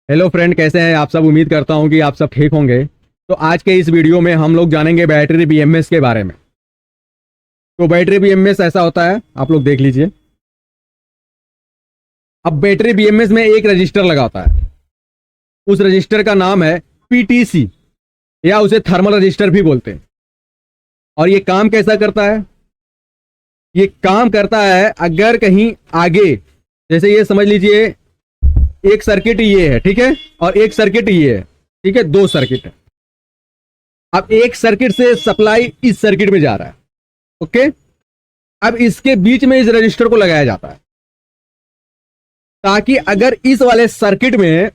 Hello friend, कैसे हैं आप सब। उम्मीद करता हूं कि आप सब ठीक होंगे। तो आज के इस वीडियो में हम लोग जानेंगे बैटरी बीएमएस के बारे में। तो बैटरी बीएमएस ऐसा होता है, आप लोग देख लीजिए। अब बैटरी बीएमएस में एक रजिस्टर लगा होता है। उस रजिस्टर का नाम है पीटीसी या उसे थर्मल रजिस्टर भी बोलते हैं। और ये काम कैसा करता है? ये काम करता है अगर कहीं आगे, जैसे ये समझ लीजिए एक सर्किट ये है, ठीक है, और एक सर्किट ये है, ठीक है, दो सर्किट है। अब एक सर्किट से सप्लाई इस सर्किट में जा रहा है, ओके। अब इसके बीच में इस रजिस्टर को लगाया जाता है ताकि अगर इस वाले सर्किट में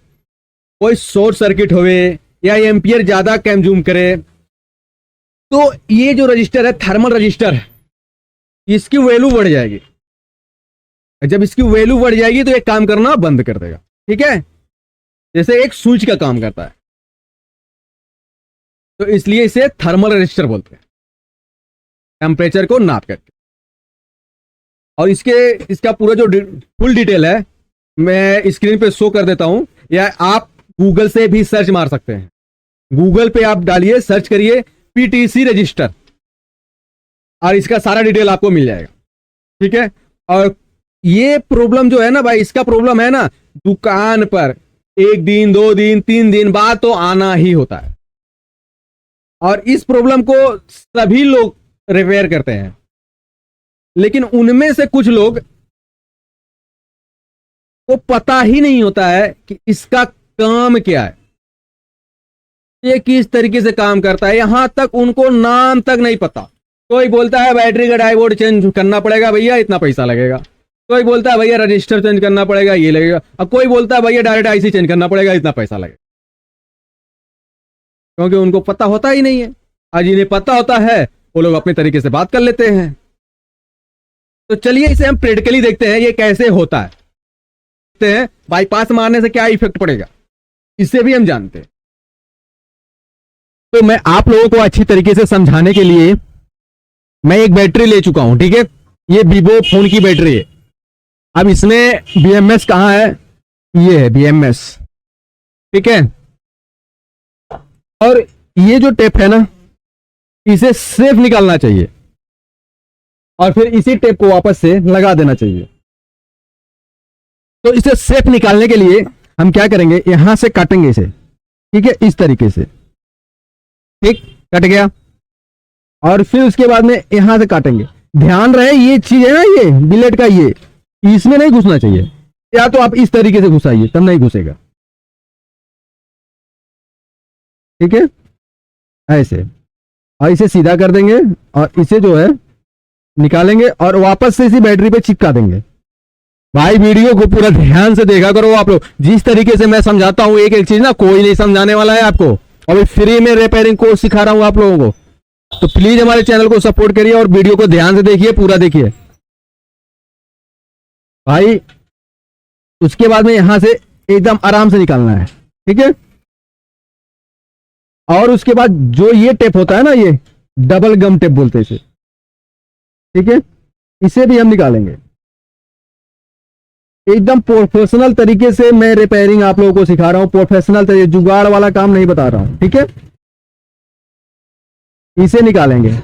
कोई शॉर्ट सर्किट होवे या एम्पियर ज्यादा कंज्यूम करे तो ये जो रजिस्टर है, थर्मल रजिस्टर है, इसकी वैल्यू बढ़ जाएगी। जब इसकी वैल्यू बढ़ जाएगी तो ये काम करना बंद कर देगा, ठीक है। जैसे एक स्विच का काम करता है, तो इसलिए इसे थर्मल रजिस्टर बोलते हैं, टेम्परेचर को नाप करके। और इसका पूरा जो फुल डिटेल है मैं स्क्रीन पे शो कर देता हूं, या आप गूगल से भी सर्च मार सकते हैं। गूगल पे आप डालिए, सर्च करिए पीटीसी रजिस्टर, और इसका सारा डिटेल आपको मिल जाएगा, ठीक है। और ये प्रॉब्लम जो है ना भाई, इसका प्रॉब्लम है ना, दुकान पर एक दिन, दो दिन, तीन दिन बाद तो आना ही होता है। और इस प्रॉब्लम को सभी लोग रिपेयर करते हैं, लेकिन उनमें से कुछ लोग को पता ही नहीं होता है कि इसका काम क्या है, ये किस तरीके से काम करता है। यहां तक उनको नाम तक नहीं पता। कोई बोलता है बैटरी का डायोड चेंज करना पड़ेगा भैया, इतना पैसा लगेगा। कोई बोलता है भैया रजिस्टर चेंज करना पड़ेगा, ये लगेगा। अब कोई बोलता है भैया डायरेक्ट आईसी चेंज करना पड़ेगा, इतना पैसा लगेगा। क्योंकि उनको पता होता ही नहीं है। आज इन्हें पता होता है, वो लोग अपने तरीके से बात कर लेते हैं। तो चलिए इसे हम प्रैक्टिकली देखते हैं, ये कैसे होता है। देखते हैं बाईपास मारने से क्या इफेक्ट पड़ेगा, इसे भी हम जानते हैं। तो मैं आप लोगों को अच्छी तरीके से समझाने के लिए मैं एक बैटरी ले चुका हूं, ठीक है। ये वीवो फोन की बैटरी है। अब इसमें बीएमएस कहां है? ये है बीएमएस, ठीक है। और ये जो टेप है ना, इसे सेफ निकालना चाहिए और फिर इसी टेप को वापस से लगा देना चाहिए। तो इसे सेफ निकालने के लिए हम क्या करेंगे, यहां से काटेंगे इसे, ठीक है, इस तरीके से, ठीक, कट गया। और फिर उसके बाद में यहां से काटेंगे। ध्यान रहे ये चीज है ना, ये बिलेट का, ये इसमें नहीं घुसना चाहिए। या तो आप इस तरीके से घुसाइए, तब नहीं घुसेगा, ठीक है, ऐसे। और इसे सीधा कर देंगे और इसे जो है निकालेंगे और वापस से इसी बैटरी पे चिपका देंगे। भाई वीडियो को पूरा ध्यान से देखा करो आप लोग। जिस तरीके से मैं समझाता हूं एक एक चीज ना, कोई नहीं समझाने वाला है आपको। अभी फ्री में रिपेयरिंग कोर्स सिखा रहा हूं आप लोगों को। तो प्लीज हमारे चैनल को सपोर्ट करिए और वीडियो को ध्यान से देखिए, पूरा देखिए भाई। उसके बाद में यहां से एकदम आराम से निकालना है, ठीक है। और उसके बाद जो ये टेप होता है ना, ये डबल गम टेप बोलते हैं इसे, ठीक है, इसे भी हम निकालेंगे। एकदम प्रोफेशनल तरीके से मैं रिपेयरिंग आप लोगों को सिखा रहा हूं, प्रोफेशनल तरीके, जुगाड़ वाला काम नहीं बता रहा हूं, ठीक है। इसे निकालेंगे,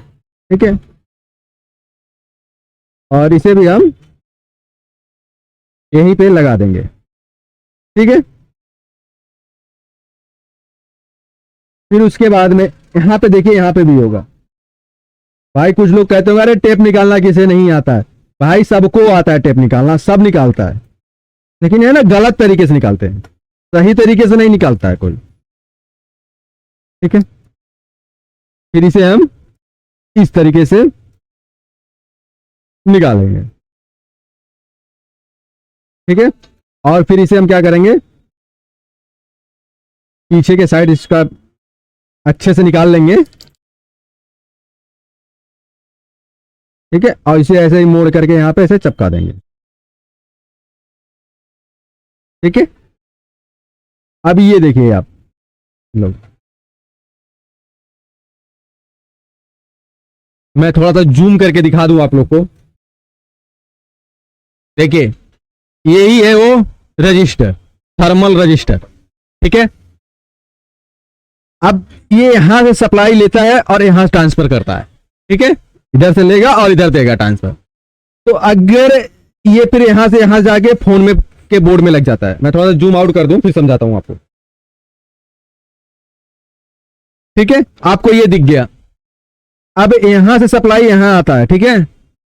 ठीक है, और इसे भी हम यहीं पे लगा देंगे, ठीक है। फिर उसके बाद में यहां पे देखिए, यहां पे भी होगा। भाई कुछ लोग कहते होंगे अरे टेप निकालना किसे नहीं आता है। भाई सबको आता है टेप निकालना, सब निकालता है, लेकिन ये ना गलत तरीके से निकालते हैं, सही तरीके से नहीं निकालता है कोई, ठीक है। फिर इसे हम इस तरीके से निकालेंगे, ठीक है। और फिर इसे हम क्या करेंगे, पीछे के साइड इसका अच्छे से निकाल लेंगे, ठीक है। और इसे ऐसे ही मोड़ करके यहां पे ऐसे चिपका देंगे, ठीक है। अब ये देखिए आप लोग, मैं थोड़ा सा जूम करके दिखा दूं आप लोग को। देखिए यही है वो रजिस्टर, थर्मल रजिस्टर, ठीक है। अब ये यहां से सप्लाई लेता है और यहां से ट्रांसफर करता है, ठीक है, इधर से लेगा और इधर देगा ट्रांसफर। तो अगर ये फिर यहां से यहां जाके फोन में के बोर्ड में लग जाता है, मैं थोड़ा सा जूम आउट कर दूं फिर समझाता हूं आपको, ठीक है, आपको ये दिख गया। अब यहां से सप्लाई यहां आता है, ठीक है,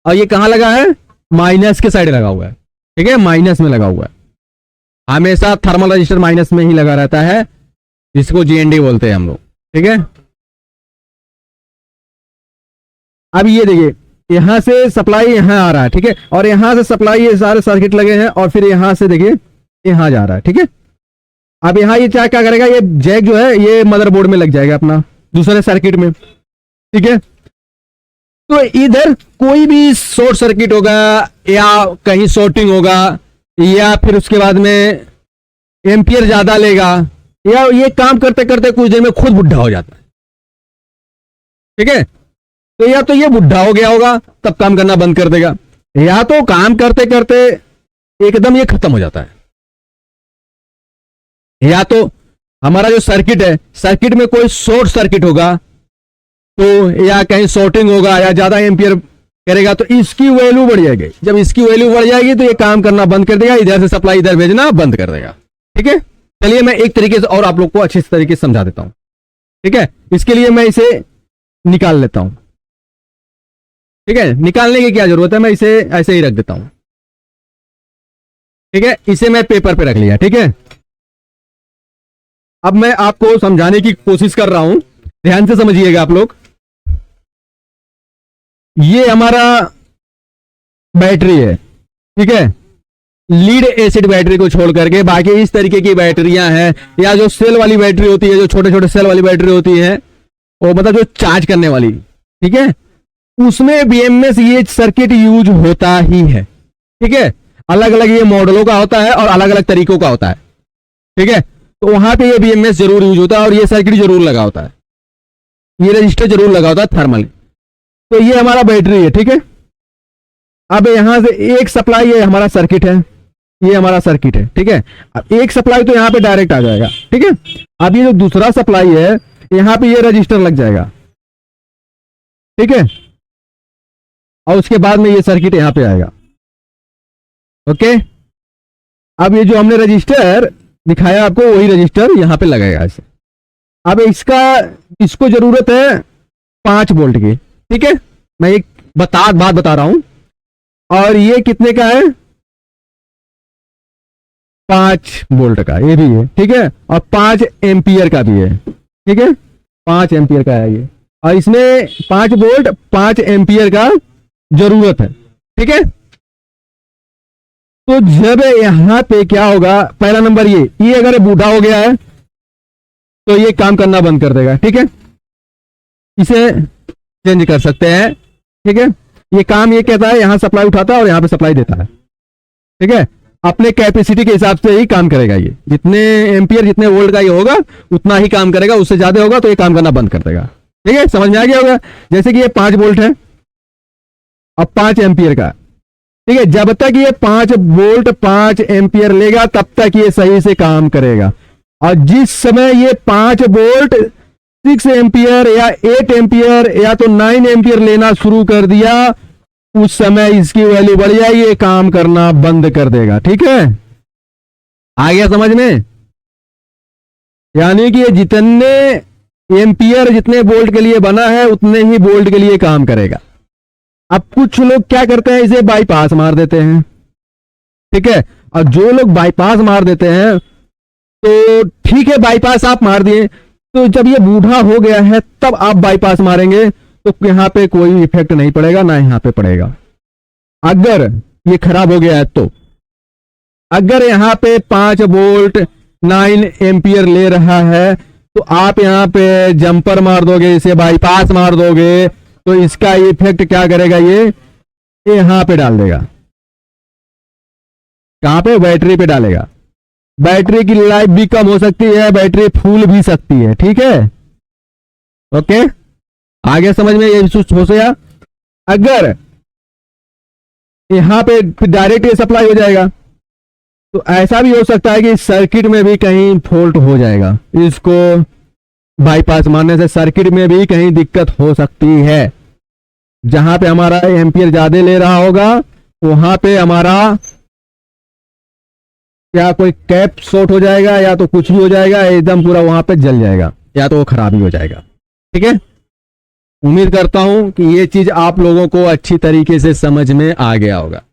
और ये कहां लगा है, माइनस के साइड लगा हुआ है, ठीक है, माइनस में लगा हुआ है। हमेशा थर्मल रजिस्टर माइनस में ही लगा रहता है, जिसको जीएनडी बोलते हैं हम लोग, ठीक है। अब ये देखिए यहां से सप्लाई यहां आ रहा है, ठीक है, और यहां से सप्लाई, ये सारे सर्किट लगे हैं और फिर यहां से देखिए यहां जा रहा है, ठीक है। अब यहां ये क्या क्या करेगा, ये जैक जो है ये मदरबोर्ड में लग जाएगा अपना दूसरे सर्किट में, ठीक है। तो इधर कोई भी शॉर्ट सर्किट होगा या कहीं शॉर्टिंग होगा या फिर उसके बाद में एम्पियर ज्यादा लेगा, या ये काम करते करते कुछ देर में खुद बुढ़ा हो जाता है, ठीक है। तो या तो ये बुढ़ा हो गया होगा तब काम करना बंद कर देगा, या तो काम करते करते एकदम ये खत्म हो जाता है, या तो हमारा जो सर्किट है, सर्किट में कोई शॉर्ट सर्किट होगा तो, या कहीं शॉर्टिंग होगा या ज्यादा एम्पियर करेगा तो इसकी वैल्यू बढ़ जाएगी। जब इसकी वैल्यू बढ़ जाएगी तो ये काम करना बंद कर देगा, इधर से सप्लाई इधर भेजना बंद कर देगा, ठीक है। चलिए मैं एक तरीके से और आप लोग को अच्छी तरीके से समझा देता हूं, ठीक है। इसके लिए मैं इसे निकाल लेता हूं, ठीक है, निकालने की क्या जरूरत है, मैं इसे ऐसे ही रख देता हूं, ठीक है। इसे मैं पेपर पे रख लिया, ठीक है। अब मैं आपको समझाने की कोशिश कर रहा हूं, ध्यान से समझिएगा आप लोग। ये हमारा बैटरी है, ठीक है, लीड एसिड बैटरी को छोड़ करके बाकी इस तरीके की बैटरियां हैं, या जो सेल वाली बैटरी होती है, जो छोटे छोटे सेल वाली बैटरी होती है, वो मतलब जो चार्ज करने वाली, ठीक है, उसमें बीएमएस ये सर्किट यूज होता ही है, ठीक है। अलग अलग ये मॉडलों का होता है और अलग अलग तरीकों का होता है, ठीक है। तो वहां पे ये बीएमएस जरूर यूज होता है और ये सर्किट जरूर लगा होता है, ये रजिस्टर जरूर लगा होता है थर्मल। तो ये हमारा बैटरी है, ठीक है। अब यहां से एक सप्लाई, ये हमारा सर्किट है, ये हमारा सर्किट है, ठीक है। अब एक सप्लाई तो यहां पे डायरेक्ट आ जाएगा, ठीक है। अब ये जो दूसरा सप्लाई है यहां पे ये रजिस्टर लग जाएगा, ठीक है, और उसके बाद में ये सर्किट यहां पे आएगा, ओके। अब ये जो हमने रजिस्टर दिखाया आपको वही रजिस्टर यहां पे लगेगा ऐसे। अब इसको जरूरत है 5 वोल्ट की, ठीक है, मैं एक बात बता रहा हूं। और ये कितने का है, 5 वोल्ट का ये भी है, ठीक है, और 5 एम्पियर का भी है, ठीक है, 5 एम्पियर का है ये, और इसमें 5 वोल्ट 5 एम्पियर का जरूरत है, ठीक है। तो जब यहां पे क्या होगा, पहला नंबर ये अगर बूढ़ा हो गया है तो ये काम करना बंद कर देगा, ठीक है। इसे चेंज कर सकते हैं, ठीक है। ये काम ये कहता है यहां सप्लाई उठाता है और यहां पे सप्लाई देता है, ठीक है। अपने कैपेसिटी के हिसाब से ही काम करेगा, ये जितने एम्पियर जितने वोल्ट का ये होगा उतना ही काम करेगा, उससे ज्यादा होगा तो ये काम करना बंद कर देगा, ठीक है। समझ में आ गया होगा। जैसे कि ये 5 वोल्ट है और 5 एम्पियर का, ठीक है, जब तक ये 5 वोल्ट 5 एम्पियर लेगा तब तक ये सही से काम करेगा। और जिस समय ये 5 वोल्ट 6 एम्पियर या 8 एम्पियर या तो 9 एम्पियर लेना शुरू कर दिया, उस समय इसकी वैल्यू बढ़ जाएगी, ये काम करना बंद कर देगा, ठीक है। आ गया समझ में। यानी कि ये जितने एम्पियर जितने वोल्ट के लिए बना है उतने ही वोल्ट के लिए काम करेगा। अब कुछ लोग क्या करते हैं, इसे बाईपास मार देते हैं, ठीक है। और जो लोग बाईपास मार देते हैं तो ठीक है, बाईपास आप मार दिए, तो जब ये बूढ़ा हो गया है तब आप बाईपास मारेंगे तो यहां पे कोई इफेक्ट नहीं पड़ेगा, ना यहां पे पड़ेगा। अगर ये खराब हो गया है तो अगर यहां पे 5 वोल्ट 9 एम्पियर ले रहा है तो आप यहां पे जंपर मार दोगे, इसे बाईपास मार दोगे, तो इसका इफेक्ट क्या करेगा, ये यहां पे डाल देगा। कहां पे, बैटरी पे डालेगा। बैटरी की लाइफ भी कम हो सकती है, बैटरी फूल भी सकती है, ठीक है, ओके। आगे समझ में ये हो गया। अगर यहां पे डायरेक्ट ये सप्लाई हो जाएगा, तो ऐसा भी हो सकता है कि सर्किट में भी कहीं फॉल्ट हो जाएगा, इसको बाईपास मारने से सर्किट में भी कहीं दिक्कत हो सकती है। जहां पे हमारा एम्पियर ज्यादा ले रहा होगा वहां पे हमारा या कोई कैप शॉर्ट हो जाएगा या तो कुछ भी हो जाएगा, एकदम पूरा वहां पे जल जाएगा या तो वो खराब ही हो जाएगा। ठीक है, उम्मीद करता हूं कि ये चीज आप लोगों को अच्छी तरीके से समझ में आ गया होगा।